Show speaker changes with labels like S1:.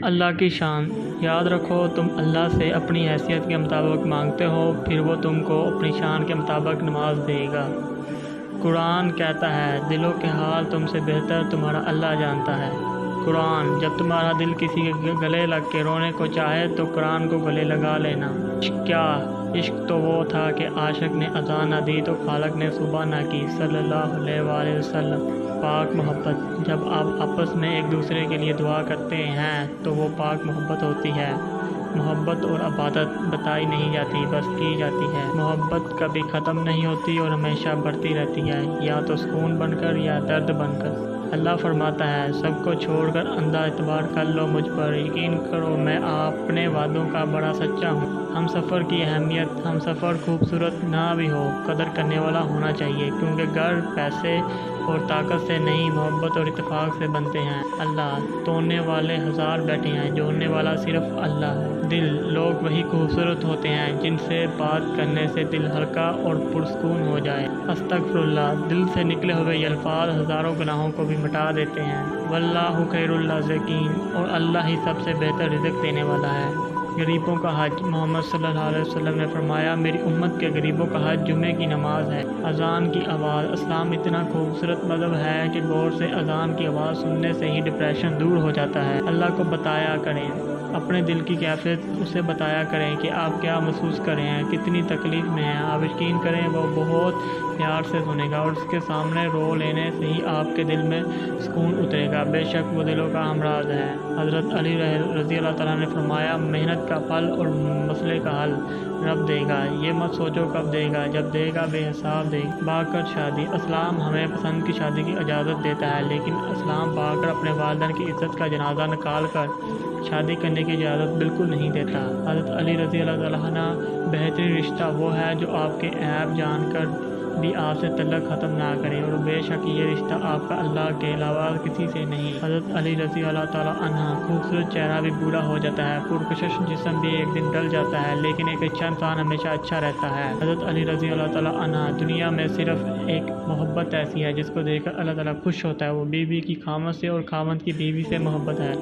S1: اللہ کی شان یاد رکھو، تم اللہ سے اپنی حیثیت کے مطابق مانگتے ہو، پھر وہ تم کو اپنی شان کے مطابق نماز دے گا۔ قرآن کہتا ہے دلوں کے حال تم سے بہتر تمہارا اللہ جانتا ہے۔ قرآن جب تمہارا دل کسی کے گلے لگ کے رونے کو چاہے تو قرآن کو گلے لگا لینا۔ عشق کیا؟ عشق تو وہ تھا کہ عاشق نے اذان نہ دی تو خالق نے صبح نہ کی، صلی اللہ علیہ وآلہ وسلم۔ پاک محبت جب آپ آپس میں ایک دوسرے کے لیے دعا کرتے ہیں تو وہ پاک محبت ہوتی ہے۔ محبت اور عبادت بتائی نہیں جاتی، بس کی جاتی ہے۔ محبت کبھی ختم نہیں ہوتی اور ہمیشہ بڑھتی رہتی ہے، یا تو سکون بن کر یا درد بن کر۔ اللہ فرماتا ہے سب کو چھوڑ کر اندھا اعتبار کر لو مجھ پر، یقین کرو میں اپنے وعدوں کا بڑا سچا ہوں۔ ہم سفر کی اہمیت، ہم سفر خوبصورت نہ بھی ہو، قدر کرنے والا ہونا چاہیے، کیونکہ گھر پیسے اور طاقت سے نہیں، محبت اور اتفاق سے بنتے ہیں۔ اللہ توڑنے والے ہزار بیٹھے ہیں، جوڑنے والا صرف اللہ ہے۔ دل لوگ وہی خوبصورت ہوتے ہیں جن سے بات کرنے سے دل ہلکا اور پرسکون ہو جائے۔ استغفر اللہ دل سے نکلے ہوئے یہ الفاظ ہزاروں گناہوں کو بھی مٹا دیتے ہیں۔ واللہ خیر الرازقین، اور اللہ ہی سب سے بہتر رزق دینے والا ہے۔ غریبوں کا حج، محمد صلی اللہ علیہ وسلم نے فرمایا میری امت کے غریبوں کا حج جمعے کی نماز ہے۔ اذان کی آواز، اسلام اتنا خوبصورت مذہب ہے کہ غور سے اذان کی آواز سننے سے ہی ڈپریشن دور ہو جاتا ہے۔ اللہ کو بتایا کریں اپنے دل کی کیفیت، اسے بتایا کریں کہ آپ کیا محسوس کر رہے ہیں، کتنی تکلیف میں ہیں۔ آپ یقین کریں وہ بہت پیار سے سنے گا، اور اس کے سامنے رو لینے سے ہی آپ کے دل میں سکون اترے گا۔ بے شک وہ دلوں کا ہمراز ہے۔ حضرت علی رضی اللہ تعالیٰ نے فرمایا محنت کا پھل اور مسئلے کا حل رب دے گا، یہ مت سوچو کب دے گا، جب دے گا بے حساب دے گا۔ باکر شادی، اسلام ہمیں پسند کی شادی کی اجازت دیتا ہے، لیکن اسلام باکر اپنے والدین کی عزت کا جنازہ نکال کر شادی کرنے کی اجازت بالکل نہیں دیتا۔ حضرت علی رضی اللہ تعالیٰ عنہ بہترین رشتہ وہ ہے جو آپ کے عیب جان کر بھی آپ سے تعلق ختم نہ کرے، اور بے شک یہ رشتہ آپ کا اللہ کے علاوہ کسی سے نہیں۔ حضرت علی رضی اللہ تعالیٰ عنہ خوبصورت چہرہ بھی بوڑھا ہو جاتا ہے، پرکشش جسم بھی ایک دن ڈل جاتا ہے، لیکن ایک اچھا انسان ہمیشہ اچھا رہتا ہے۔ حضرت علی رضی اللہ تعالیٰ عنہ دنیا میں صرف ایک محبت ایسی ہے جس کو دیکھ کر اللہ تعالیٰ خوش ہوتا ہے، وہ بیوی کی خامد سے اور خامد کی بیوی سے محبت ہے۔